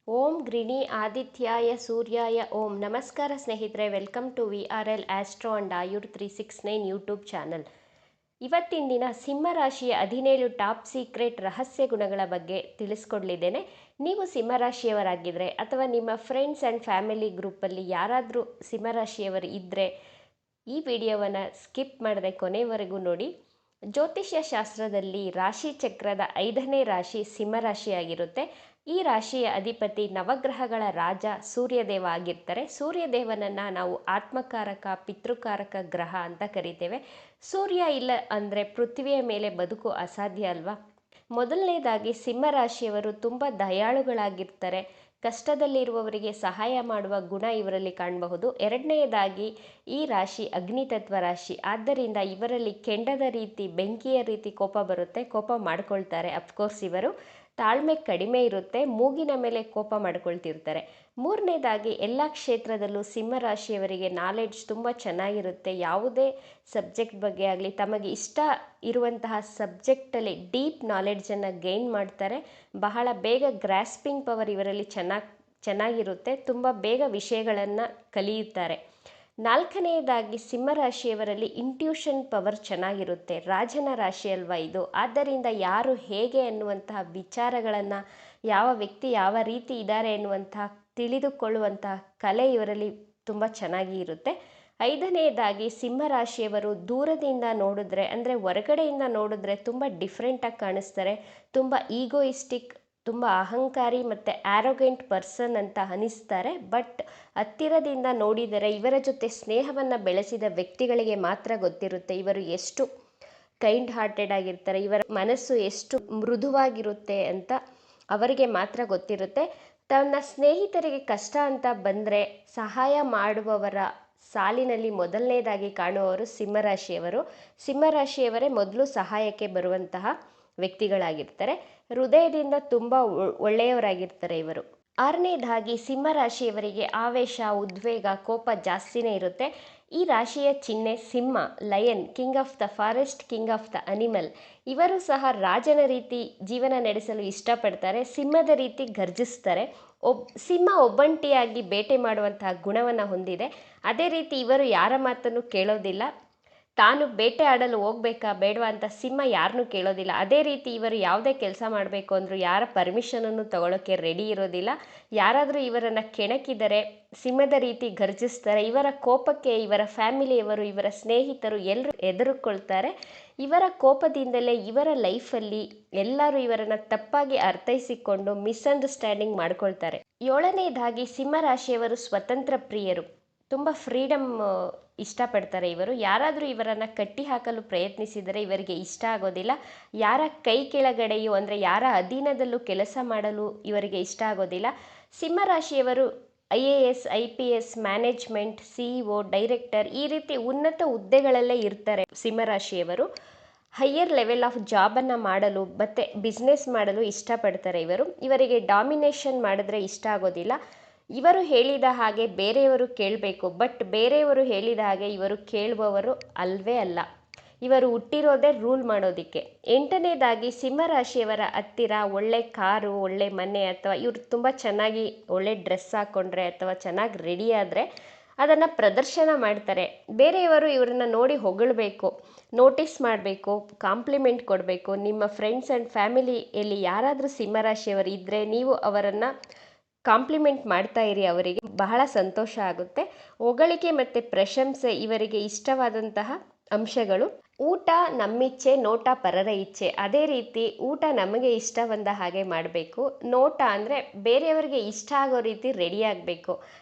ಓಂ ಗೃಣಿ ಆದಿತ್ಯಾಯ ಸೂರ್ಯಾಯ ಓಂ. ನಮಸ್ಕಾರ ಸ್ನೇಹಿತರೆ, welcome to VRL astro and Ayur 369 YouTube channel. ಇವತ್ತಿನ ದಿನ ಸಿಂಹರಾಶಿಯ 17 ಟಾಪ್ ಸೀಕ್ರೆಟ್ ರಹಸ್ಯ ಗುಣಗಳ ಬಗ್ಗೆ ತಿಳಿಸ್ಕೊಡ್ಲಿದ್ದೇನೆ. ನೀವು ಸಿಂಹರಾಶಿಯವರಾಗಿದ್ದರೆ ಅಥವಾ ನಿಮ್ಮ ಫ್ರೆಂಡ್ಸ್ ಆ್ಯಂಡ್ ಫ್ಯಾಮಿಲಿ ಗ್ರೂಪಲ್ಲಿ ಯಾರಾದರೂ ಸಿಂಹರಾಶಿಯವರು ಇದ್ದರೆ ಈ ವಿಡಿಯೋವನ್ನು ಸ್ಕಿಪ್ ಮಾಡದೆ ಕೊನೆವರೆಗೂ ನೋಡಿ. ಜ್ಯೋತಿಷ್ಯ ಶಾಸ್ತ್ರದಲ್ಲಿ ರಾಶಿ ಚಕ್ರದ 5ನೇ ರಾಶಿ ಸಿಂಹರಾಶಿಯಾಗಿರುತ್ತೆ. ಈ ರಾಶಿಯ ಅಧಿಪತಿ ನವಗ್ರಹಗಳ ರಾಜ ಸೂರ್ಯದೇವ ಆಗಿರ್ತಾರೆ. ಸೂರ್ಯದೇವನನ್ನು ನಾವು ಆತ್ಮಕಾರಕ ಪಿತೃಕಾರಕ ಗ್ರಹ ಅಂತ ಕರಿತೇವೆ. ಸೂರ್ಯ ಇಲ್ಲ ಅಂದರೆ ಪೃಥ್ವಿಯ ಮೇಲೆ ಬದುಕು ಅಸಾಧ್ಯ ಅಲ್ವಾ. ಮೊದಲನೇದಾಗಿ ಸಿಂಹರಾಶಿಯವರು ತುಂಬ ದಯಾಳುಗಳಾಗಿರ್ತಾರೆ. ಕಷ್ಟದಲ್ಲಿರುವವರಿಗೆ ಸಹಾಯ ಮಾಡುವ ಗುಣ ಇವರಲ್ಲಿ ಕಾಣಬಹುದು. ಎರಡನೆಯದಾಗಿ ಈ ರಾಶಿ ಅಗ್ನಿತತ್ವ ರಾಶಿ, ಆದ್ದರಿಂದ ಇವರಲ್ಲಿ ಕೆಂಡದ ರೀತಿ ಬೆಂಕಿಯ ರೀತಿ ಕೋಪ ಬರುತ್ತೆ, ಕೋಪ ಮಾಡ್ಕೊಳ್ತಾರೆ. ಅಫ್ಕೋರ್ಸ್ ಇವರು ತಾಳ್ಮೆ ಕಡಿಮೆ ಇರುತ್ತೆ, ಮೂಗಿನ ಮೇಲೆ ಕೋಪ ಮಾಡ್ಕೊಳ್ತಿರ್ತಾರೆ. ಮೂರನೇದಾಗಿ ಎಲ್ಲ ಕ್ಷೇತ್ರದಲ್ಲೂ ಸಿಂಹರಾಶಿಯವರಿಗೆ ನಾಲೆಡ್ಜ್ ತುಂಬ ಚೆನ್ನಾಗಿರುತ್ತೆ. ಯಾವುದೇ ಸಬ್ಜೆಕ್ಟ್ ಬಗ್ಗೆ ಆಗಲಿ ತಮಗೆ ಇಷ್ಟ ಇರುವಂತಹ ಸಬ್ಜೆಕ್ಟಲ್ಲಿ ಡೀಪ್ ನಾಲೆಡ್ಜನ್ನು ಗೈನ್ ಮಾಡ್ತಾರೆ. ಬಹಳ ಬೇಗ ಗ್ರಾಸ್ಪಿಂಗ್ ಪವರ್ ಇವರಲ್ಲಿ ಚೆನ್ನಾಗಿರುತ್ತೆ. ತುಂಬ ಬೇಗ ವಿಷಯಗಳನ್ನು ಕಲಿಯುತ್ತಾರೆ. ನಾಲ್ಕನೆಯದಾಗಿ ಸಿಂಹರಾಶಿಯವರಲ್ಲಿ ಇಂಟ್ಯೂಷನ್ ಪವರ್ ಚೆನ್ನಾಗಿರುತ್ತೆ. ರಾಜನ ರಾಶಿ ಅಲ್ವಾ ಇದು, ಆದ್ದರಿಂದ ಯಾರು ಹೇಗೆ ಅನ್ನುವಂತಹ ವಿಚಾರಗಳನ್ನು, ಯಾವ ವ್ಯಕ್ತಿ ಯಾವ ರೀತಿ ಇದ್ದಾರೆ ಎನ್ನುವಂತಹ ತಿಳಿದುಕೊಳ್ಳುವಂತಹ ಕಲೆ ಇವರಲ್ಲಿ ತುಂಬ ಚೆನ್ನಾಗಿ ಇರುತ್ತೆ. ಐದನೆಯದಾಗಿ ಸಿಂಹರಾಶಿಯವರು ದೂರದಿಂದ ನೋಡಿದ್ರೆ ಅಂದರೆ ಹೊರಗಡೆಯಿಂದ ನೋಡಿದ್ರೆ ತುಂಬ ಡಿಫ್ರೆಂಟಾಗಿ ಕಾಣಿಸ್ತಾರೆ. ತುಂಬ ಈಗೋಯಿಸ್ಟಿಕ್, ತುಂಬ ಅಹಂಕಾರಿ ಮತ್ತು ಆ್ಯರೋಗೆಂಟ್ ಪರ್ಸನ್ ಅಂತ ಅನಿಸ್ತಾರೆ. ಬಟ್ ಹತ್ತಿರದಿಂದ ನೋಡಿದರೆ ಇವರ ಜೊತೆ ಸ್ನೇಹವನ್ನು ಬೆಳೆಸಿದ ವ್ಯಕ್ತಿಗಳಿಗೆ ಮಾತ್ರ ಗೊತ್ತಿರುತ್ತೆ ಇವರು ಎಷ್ಟು ಕೈಂಡ್ ಹಾರ್ಟೆಡ್ ಆಗಿರ್ತಾರೆ, ಇವರ ಮನಸ್ಸು ಎಷ್ಟು ಮೃದುವಾಗಿರುತ್ತೆ ಅಂತ ಅವರಿಗೆ ಮಾತ್ರ ಗೊತ್ತಿರುತ್ತೆ. ತನ್ನ ಸ್ನೇಹಿತರಿಗೆ ಕಷ್ಟ ಅಂತ ಬಂದರೆ ಸಹಾಯ ಮಾಡುವವರ ಸಾಲಿನಲ್ಲಿ ಮೊದಲನೇದಾಗಿ ಕಾಣುವವರು ಸಿಂಹರಾಶಿಯವರು. ಸಿಂಹರಾಶಿಯವರೇ ಮೊದಲು ಸಹಾಯಕ್ಕೆ ಬರುವಂತಹ ವ್ಯಕ್ತಿಗಳಾಗಿರ್ತಾರೆ. ಹೃದಯದಿಂದ ತುಂಬ ಒಳ್ಳೆಯವರಾಗಿರ್ತಾರೆ ಇವರು. ಆರನೇದಾಗಿ ಸಿಂಹರಾಶಿಯವರಿಗೆ ಆವೇಶ, ಉದ್ವೇಗ, ಕೋಪ ಜಾಸ್ತಿನೇ ಇರುತ್ತೆ. ಈ ರಾಶಿಯ ಚಿಹ್ನೆ ಸಿಂಹ, lion, king of the forest, king of the animal. ಇವರು ಸಹ ರಾಜನ ರೀತಿ ಜೀವನ ನಡೆಸಲು ಇಷ್ಟಪಡ್ತಾರೆ. ಸಿಂಹದ ರೀತಿ ಗರ್ಜಿಸ್ತಾರೆ. ಸಿಂಹ ಒಬ್ಬಂಟಿಯಾಗಿ ಬೇಟೆ ಮಾಡುವಂತಹ ಗುಣವನ್ನು ಹೊಂದಿದೆ. ಅದೇ ರೀತಿ ಇವರು ಯಾರ ಮಾತನ್ನು ಕೇಳೋದಿಲ್ಲ. ತಾನು ಬೇಟೆ ಆಡಲು ಹೋಗ್ಬೇಕಾ ಬೇಡವಾ ಅಂತ ಸಿಂಹ ಯಾರನ್ನೂ ಕೇಳೋದಿಲ್ಲ. ಅದೇ ರೀತಿ ಇವರು ಯಾವುದೇ ಕೆಲಸ ಮಾಡಬೇಕು ಅಂದರೂ ಯಾರ ಪರ್ಮಿಷನನ್ನು ತಗೊಳ್ಳೋಕ್ಕೆ ರೆಡಿ ಇರೋದಿಲ್ಲ. ಯಾರಾದರೂ ಇವರನ್ನು ಕೆಣಕಿದರೆ ಸಿಂಹದ ರೀತಿ ಗರ್ಜಿಸ್ತಾರೆ. ಇವರ ಕೋಪಕ್ಕೆ ಇವರ ಫ್ಯಾಮಿಲಿಯವರು, ಇವರ ಸ್ನೇಹಿತರು ಎಲ್ಲರೂ ಹೆದರಿಕೊಳ್ತಾರೆ. ಇವರ ಕೋಪದಿಂದಲೇ ಇವರ ಲೈಫಲ್ಲಿ ಎಲ್ಲರೂ ಇವರನ್ನು ತಪ್ಪಾಗಿ ಅರ್ಥೈಸಿಕೊಂಡು ಮಿಸ್ಅಂಡರ್ಸ್ಟ್ಯಾಂಡಿಂಗ್ ಮಾಡ್ಕೊಳ್ತಾರೆ. ಏಳನೇದಾಗಿ ಸಿಂಹರಾಶಿಯವರು ಸ್ವತಂತ್ರ ಪ್ರಿಯರು, ತುಂಬ ಫ್ರೀಡಮ್ ಇಷ್ಟಪಡ್ತಾರೆ ಇವರು. ಯಾರಾದರೂ ಇವರನ್ನು ಕಟ್ಟಿ ಹಾಕಲು ಪ್ರಯತ್ನಿಸಿದರೆ ಇವರಿಗೆ ಇಷ್ಟ ಆಗೋದಿಲ್ಲ. ಯಾರ ಕೈ ಕೆಳಗಡೆಯೂ ಅಂದರೆ ಯಾರ ಅಧೀನದಲ್ಲೂ ಕೆಲಸ ಮಾಡಲು ಇವರಿಗೆ ಇಷ್ಟ ಆಗೋದಿಲ್ಲ. ಸಿಂಹರಾಶಿಯವರು IAS, IPS, management, CEO, director ಈ ರೀತಿ ಉನ್ನತ ಹುದ್ದೆಗಳಲ್ಲೇ ಇರ್ತಾರೆ ಸಿಂಹರಾಶಿಯವರು. ಹೈಯರ್ ಲೆವೆಲ್ ಆಫ್ ಜಾಬನ್ನು ಮಾಡಲು ಮತ್ತು ಬಿಸ್ನೆಸ್ ಮಾಡಲು ಇಷ್ಟಪಡ್ತಾರೆ ಇವರು. ಇವರಿಗೆ ಡಾಮಿನೇಷನ್ ಮಾಡಿದ್ರೆ ಇಷ್ಟ ಆಗೋದಿಲ್ಲ. ಇವರು ಹೇಳಿದ ಹಾಗೆ ಬೇರೆಯವರು ಕೇಳಬೇಕು, ಬಟ್ ಬೇರೆಯವರು ಹೇಳಿದ ಹಾಗೆ ಇವರು ಕೇಳುವವರು ಅಲ್ವೇ ಅಲ್ಲ. ಇವರು ಹುಟ್ಟಿರೋದೇ ರೂಲ್ ಮಾಡೋದಕ್ಕೆ. ಎಂಟನೇದಾಗಿ ಸಿಂಹರಾಶಿಯವರ ಹತ್ತಿರ ಒಳ್ಳೆ ಕಾರು, ಒಳ್ಳೆ ಮನೆ ಅಥವಾ ಇವರು ತುಂಬ ಚೆನ್ನಾಗಿ ಒಳ್ಳೆ ಡ್ರೆಸ್ ಹಾಕ್ಕೊಂಡ್ರೆ ಅಥವಾ ಚೆನ್ನಾಗಿ ರೆಡಿ ಆದರೆ ಅದನ್ನು ಪ್ರದರ್ಶನ ಮಾಡ್ತಾರೆ. ಬೇರೆಯವರು ಇವರನ್ನು ನೋಡಿ ಹೊಗಳಬೇಕು, ನೋಟಿಸ್ ಮಾಡಬೇಕು, ಕಾಂಪ್ಲಿಮೆಂಟ್ ಕೊಡಬೇಕು. ನಿಮ್ಮ ಫ್ರೆಂಡ್ಸ್ ಆ್ಯಂಡ್ ಫ್ಯಾಮಿಲಿಯಲ್ಲಿ ಯಾರಾದರೂ ಸಿಂಹರಾಶಿಯವರು ಇದ್ದರೆ ನೀವು ಅವರನ್ನು ಕಾಂಪ್ಲಿಮೆಂಟ್ ಮಾಡ್ತಾ ಇರಿ, ಅವರಿಗೆ ಬಹಳ ಸಂತೋಷ ಆಗುತ್ತೆ. ಹೊಗಳಿಕೆ ಮತ್ತು ಪ್ರಶಂಸೆ ಇವರಿಗೆ ಇಷ್ಟವಾದಂತಹ ಅಂಶಗಳು. ಊಟ ನಮ್ಮಿಚ್ಛೆ, ನೋಟ ಪರರ ಇಚ್ಛೆ. ಅದೇ ರೀತಿ ಊಟ ನಮಗೆ ಇಷ್ಟ ಬಂದ ಹಾಗೆ ಮಾಡಬೇಕು. ನೋಟ ಅಂದರೆ ಬೇರೆಯವರಿಗೆ ಇಷ್ಟ ಆಗೋ ರೀತಿ ರೆಡಿ ಆಗಬೇಕು.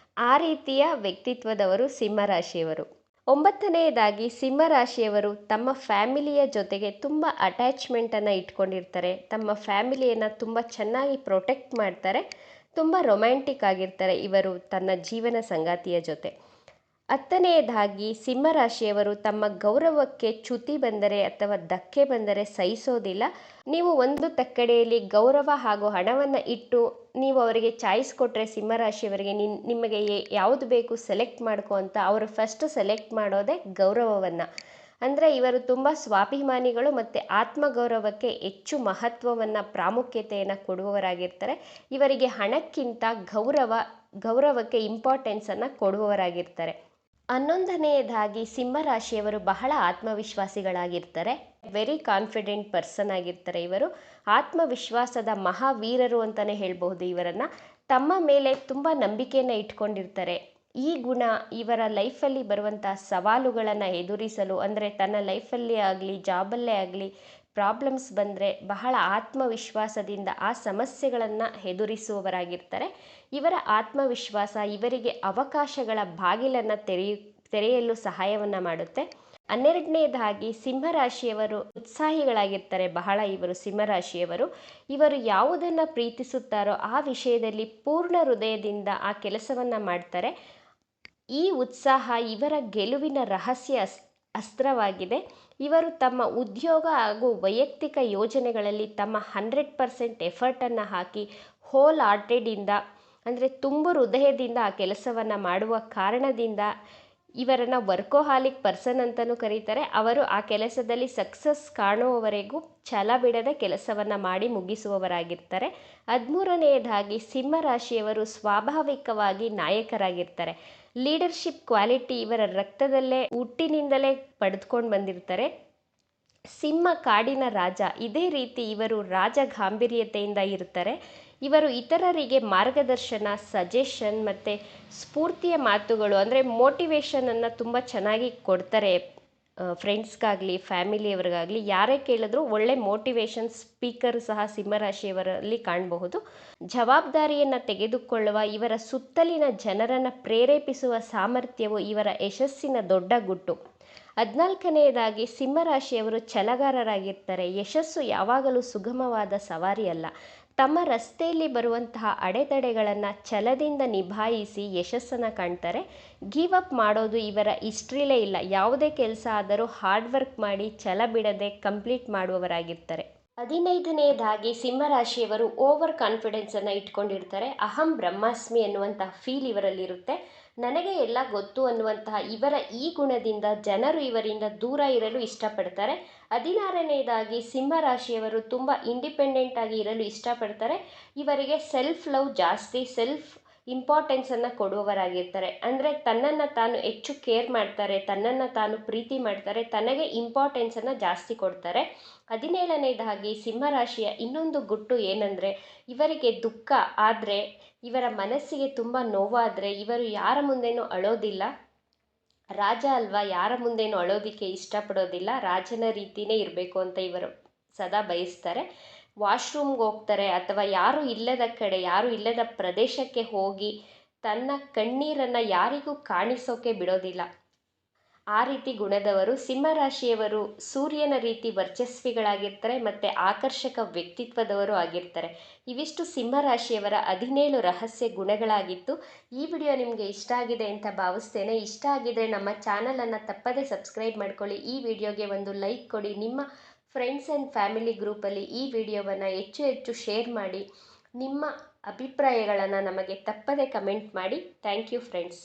ಆ ರೀತಿಯ ವ್ಯಕ್ತಿತ್ವದವರು ಸಿಂಹರಾಶಿಯವರು. ಒಂಬತ್ತನೆಯದಾಗಿ ಸಿಂಹರಾಶಿಯವರು ತಮ್ಮ ಫ್ಯಾಮಿಲಿಯ ಜೊತೆಗೆ ತುಂಬ ಅಟ್ಯಾಚ್ಮೆಂಟನ್ನು ಇಟ್ಕೊಂಡಿರ್ತಾರೆ. ತಮ್ಮ ಫ್ಯಾಮಿಲಿಯನ್ನು ತುಂಬ ಚೆನ್ನಾಗಿ ಪ್ರೊಟೆಕ್ಟ್ ಮಾಡ್ತಾರೆ. ತುಂಬ ರೊಮ್ಯಾಂಟಿಕ್ ಆಗಿರ್ತಾರೆ ಇವರು ತನ್ನ ಜೀವನ ಸಂಗಾತಿಯ ಜೊತೆ. ಹತ್ತನೆಯದಾಗಿ ಸಿಂಹರಾಶಿಯವರು ತಮ್ಮ ಗೌರವಕ್ಕೆ ಚ್ಯುತಿ ಬಂದರೆ ಅಥವಾ ಧಕ್ಕೆ ಬಂದರೆ ಸಹಿಸೋದಿಲ್ಲ. ನೀವು ಒಂದು ತಕ್ಕಡಿಯಲ್ಲಿ ಗೌರವ ಹಾಗೂ ಹಣವನ್ನು ಇಟ್ಟು ನೀವು ಅವರಿಗೆ ಚಾಯ್ಸ್ ಕೊಟ್ಟರೆ ಸಿಂಹರಾಶಿಯವರಿಗೆ ನಿಮಗೆ ಯಾವುದು ಬೇಕು ಸೆಲೆಕ್ಟ್ ಮಾಡ್ಕೊ ಅಂತ ಅವರು ಫಸ್ಟ್ ಸೆಲೆಕ್ಟ್ ಮಾಡೋದೇ ಗೌರವವನ್ನು. ಅಂದರೆ ಇವರು ತುಂಬ ಸ್ವಾಭಿಮಾನಿಗಳು ಮತ್ತು ಆತ್ಮಗೌರವಕ್ಕೆ ಹೆಚ್ಚು ಮಹತ್ವವನ್ನು ಪ್ರಾಮುಖ್ಯತೆಯನ್ನು ಕೊಡುವವರಾಗಿರ್ತಾರೆ. ಇವರಿಗೆ ಹಣಕ್ಕಿಂತ ಗೌರವಕ್ಕೆ ಇಂಪಾರ್ಟೆನ್ಸನ್ನು ಕೊಡುವವರಾಗಿರ್ತಾರೆ. 11ನೇದಾಗಿ ಸಿಂಹರಾಶಿಯವರು ಬಹಳ ಆತ್ಮವಿಶ್ವಾಸಿಗಳಾಗಿರ್ತಾರೆ. ವೆರಿ ಕಾನ್ಫಿಡೆಂಟ್ ಪರ್ಸನ್ ಆಗಿರ್ತಾರೆ. ಇವರು ಆತ್ಮವಿಶ್ವಾಸದ ಮಹಾವೀರರು ಅಂತಲೇ ಹೇಳ್ಬಹುದು. ಇವರನ್ನು ತಮ್ಮ ಮೇಲೆ ತುಂಬ ನಂಬಿಕೆಯನ್ನು ಇಟ್ಕೊಂಡಿರ್ತಾರೆ. ಈ ಗುಣ ಇವರ ಲೈಫಲ್ಲಿ ಬರುವಂಥ ಸವಾಲುಗಳನ್ನು ಎದುರಿಸಲು, ಅಂದರೆ ತನ್ನ ಲೈಫಲ್ಲಿ ಆಗಲಿ ಜಾಬಲ್ಲೇ ಆಗಲಿ ಪ್ರಾಬ್ಲಮ್ಸ್ ಬಂದರೆ ಬಹಳ ಆತ್ಮವಿಶ್ವಾಸದಿಂದ ಆ ಸಮಸ್ಯೆಗಳನ್ನು ಎದುರಿಸುವವರಾಗಿರ್ತಾರೆ. ಇವರ ಆತ್ಮವಿಶ್ವಾಸ ಇವರಿಗೆ ಅವಕಾಶಗಳ ಬಾಗಿಲನ್ನು ತೆರೆಯಲು ಸಹಾಯವನ್ನು ಮಾಡುತ್ತೆ. 12ನೇದಾಗಿ ಸಿಂಹರಾಶಿಯವರು ಉತ್ಸಾಹಿಗಳಾಗಿರ್ತಾರೆ. ಬಹಳ ಇವರು ಸಿಂಹರಾಶಿಯವರು ಇವರು ಯಾವುದನ್ನು ಪ್ರೀತಿಸುತ್ತಾರೋ ಆ ವಿಷಯದಲ್ಲಿ ಪೂರ್ಣ ಹೃದಯದಿಂದ ಆ ಕೆಲಸವನ್ನು ಮಾಡ್ತಾರೆ. ಈ ಉತ್ಸಾಹ ಇವರ ಗೆಲುವಿನ ರಹಸ್ಯ ಅಸ್ತ್ರವಾಗಿದೆ. ಇವರು ತಮ್ಮ ಉದ್ಯೋಗ ಹಾಗೂ ವೈಯಕ್ತಿಕ ಯೋಜನೆಗಳಲ್ಲಿ ತಮ್ಮ 100% ಎಫರ್ಟನ್ನು ಹಾಕಿ ಹೋಲ್ ಹಾರ್ಟೆಡಿಂದ, ಅಂದರೆ ತುಂಬು ಹೃದಯದಿಂದ ಆ ಕೆಲಸವನ್ನು ಮಾಡುವ ಕಾರಣದಿಂದ ಇವರನ್ನು ವರ್ಕೋಹಾಲಿಕ್ ಪರ್ಸನ್ ಅಂತಲೂ ಕರೀತಾರೆ. ಅವರು ಆ ಕೆಲಸದಲ್ಲಿ ಸಕ್ಸಸ್ ಕಾಣುವವರೆಗೂ ಛಲ ಬಿಡದೆ ಕೆಲಸವನ್ನು ಮಾಡಿ ಮುಗಿಸುವವರಾಗಿರ್ತಾರೆ. 13ನೇದಾಗಿ ಸಿಂಹರಾಶಿಯವರು ಸ್ವಾಭಾವಿಕವಾಗಿ ನಾಯಕರಾಗಿರ್ತಾರೆ. ಲೀಡರ್ಶಿಪ್ ಕ್ವಾಲಿಟಿ ಇವರ ರಕ್ತದಲ್ಲೇ ಹುಟ್ಟಿನಿಂದಲೇ ಪಡೆದುಕೊಂಡು ಬಂದಿರ್ತಾರೆ. ಸಿಂಹ ಕಾಡಿನ ರಾಜ. ಇದೇ ರೀತಿ ಇವರು ರಾಜ ಗಾಂಭೀರ್ಯತೆಯಿಂದ ಇರ್ತಾರೆ. ಇವರು ಇತರರಿಗೆ ಮಾರ್ಗದರ್ಶನ, ಸಜೆಷನ್ ಮತ್ತು ಸ್ಫೂರ್ತಿಯ ಮಾತುಗಳು, ಅಂದರೆ ಮೋಟಿವೇಶನನ್ನು ತುಂಬ ಚೆನ್ನಾಗಿ ಕೊಡ್ತಾರೆ. ಫ್ರೆಂಡ್ಸ್ಗಾಗಲಿ ಫ್ಯಾಮಿಲಿಯವ್ರಿಗಾಗಲಿ ಯಾರೇ ಕೇಳಿದ್ರು ಒಳ್ಳೆ ಮೋಟಿವೇಶನ್ ಸ್ಪೀಕರ್ ಸಹ ಸಿಂಹರಾಶಿಯವರಲ್ಲಿ ಕಾಣಬಹುದು. ಜವಾಬ್ದಾರಿಯನ್ನು ತೆಗೆದುಕೊಳ್ಳುವ, ಇವರ ಸುತ್ತಲಿನ ಜನರನ್ನು ಪ್ರೇರೇಪಿಸುವ ಸಾಮರ್ಥ್ಯವು ಇವರ ಯಶಸ್ಸಿನ ದೊಡ್ಡ ಗುಟ್ಟು. 14ನೇದಾಗಿ ಸಿಂಹರಾಶಿಯವರು ಛಲಗಾರರಾಗಿರ್ತಾರೆ. ಯಶಸ್ಸು ಯಾವಾಗಲೂ ಸುಗಮವಾದ ಸವಾರಿ ಅಲ್ಲ. ತಮ್ಮ ರಸ್ತೆಯಲ್ಲಿ ಬರುವಂತಹ ಅಡೆತಡೆಗಳನ್ನು ಛಲದಿಂದ ನಿಭಾಯಿಸಿ ಯಶಸ್ಸನ್ನು ಕಾಣ್ತಾರೆ. ಗಿವ್ ಅಪ್ ಮಾಡೋದು ಇವರ ಹಿಸ್ಟ್ರಿಲೇ ಇಲ್ಲ. ಯಾವುದೇ ಕೆಲಸ ಆದರೂ ಹಾರ್ಡ್ ವರ್ಕ್ ಮಾಡಿ ಛಲ ಬಿಡದೆ ಕಂಪ್ಲೀಟ್ ಮಾಡುವವರಾಗಿರ್ತಾರೆ. 15ನೇದಾಗಿ ಸಿಂಹರಾಶಿಯವರು ಓವರ್ ಕಾನ್ಫಿಡೆನ್ಸನ್ನು ಇಟ್ಕೊಂಡಿರ್ತಾರೆ. ಅಹಂ ಬ್ರಹ್ಮಾಸ್ಮಿ ಅನ್ನುವಂತಹ ಫೀಲ್ ಇವರಲ್ಲಿರುತ್ತೆ. ನನಗೆ ಎಲ್ಲ ಗೊತ್ತು ಅನ್ನುವಂತಹ ಇವರ ಈ ಗುಣದಿಂದ ಜನರು ಇವರಿಂದ ದೂರ ಇರಲು ಇಷ್ಟಪಡ್ತಾರೆ. 16ನೇದಾಗಿ ಸಿಂಹರಾಶಿಯವರು ತುಂಬ ಇಂಡಿಪೆಂಡೆಂಟ್ ಆಗಿ ಇರಲು ಇಷ್ಟಪಡ್ತಾರೆ. ಇವರಿಗೆ ಸೆಲ್ಫ್ ಲವ್ ಜಾಸ್ತಿ, ಸೆಲ್ಫ್ ಇಂಪಾರ್ಟೆನ್ಸನ್ನು ಕೊಡುವವರಾಗಿರ್ತಾರೆ. ಅಂದರೆ ತನ್ನನ್ನು ತಾನು ಹೆಚ್ಚು ಕೇರ್ ಮಾಡ್ತಾರೆ, ತನ್ನನ್ನು ತಾನು ಪ್ರೀತಿ ಮಾಡ್ತಾರೆ, ತನಗೆ ಇಂಪಾರ್ಟೆನ್ಸನ್ನು ಜಾಸ್ತಿ ಕೊಡ್ತಾರೆ. 17ನೇದಾಗಿ ಸಿಂಹರಾಶಿಯ ಇನ್ನೊಂದು ಗುಟ್ಟು ಏನಂದರೆ, ಇವರಿಗೆ ದುಃಖ ಆದರೆ, ಇವರ ಮನಸ್ಸಿಗೆ ತುಂಬ ನೋವಾದರೆ ಇವರು ಯಾರ ಮುಂದೆನೂ ಅಳೋದಿಲ್ಲ. ರಾಜ ಅಲ್ವಾ, ಯಾರ ಮುಂದೆನೂ ಅಳೋದಕ್ಕೆ ಇಷ್ಟಪಡೋದಿಲ್ಲ. ರಾಜನ ರೀತಿಯೇ ಇರಬೇಕು ಅಂತ ಇವರು ಸದಾ ಬಯಸ್ತಾರೆ. ವಾಶ್ರೂಮ್ಗೆ ಹೋಗ್ತಾರೆ ಅಥವಾ ಯಾರೂ ಇಲ್ಲದ ಕಡೆ, ಯಾರೂ ಇಲ್ಲದ ಪ್ರದೇಶಕ್ಕೆ ಹೋಗಿ ತನ್ನ ಕಣ್ಣೀರನ್ನು ಯಾರಿಗೂ ಕಾಣಿಸೋಕೆ ಬಿಡೋದಿಲ್ಲ. ಆ ರೀತಿ ಗುಣದವರು. ಸಿಂಹರಾಶಿಯವರು ಸೂರ್ಯನ ರೀತಿ ವರ್ಚಸ್ವಿಗಳಾಗಿರ್ತಾರೆ ಮತ್ತು ಆಕರ್ಷಕ ವ್ಯಕ್ತಿತ್ವದವರು ಆಗಿರ್ತಾರೆ. ಇವಿಷ್ಟು ಸಿಂಹರಾಶಿಯವರ 17 ರಹಸ್ಯ ಗುಣಗಳಾಗಿತ್ತು. ಈ ವಿಡಿಯೋ ನಿಮಗೆ ಇಷ್ಟ ಆಗಿದೆ ಅಂತ ಭಾವಿಸ್ತೇನೆ. ಇಷ್ಟ ಆಗಿದ್ರೆ ನಮ್ಮ ಚಾನಲನ್ನು ತಪ್ಪದೇ ಸಬ್ಸ್ಕ್ರೈಬ್ ಮಾಡ್ಕೊಳ್ಳಿ. ಈ ವಿಡಿಯೋಗೆ ಒಂದು ಲೈಕ್ ಕೊಡಿ. ನಿಮ್ಮ ಫ್ರೆಂಡ್ಸ್ ಆ್ಯಂಡ್ ಫ್ಯಾಮಿಲಿ ಗ್ರೂಪಲ್ಲಿ ಈ ವಿಡಿಯೋವನ್ನು ಹೆಚ್ಚು ಹೆಚ್ಚು ಶೇರ್ ಮಾಡಿ. ನಿಮ್ಮ ಅಭಿಪ್ರಾಯಗಳನ್ನು ನಮಗೆ ತಪ್ಪದೇ ಕಮೆಂಟ್ ಮಾಡಿ. Thank you friends.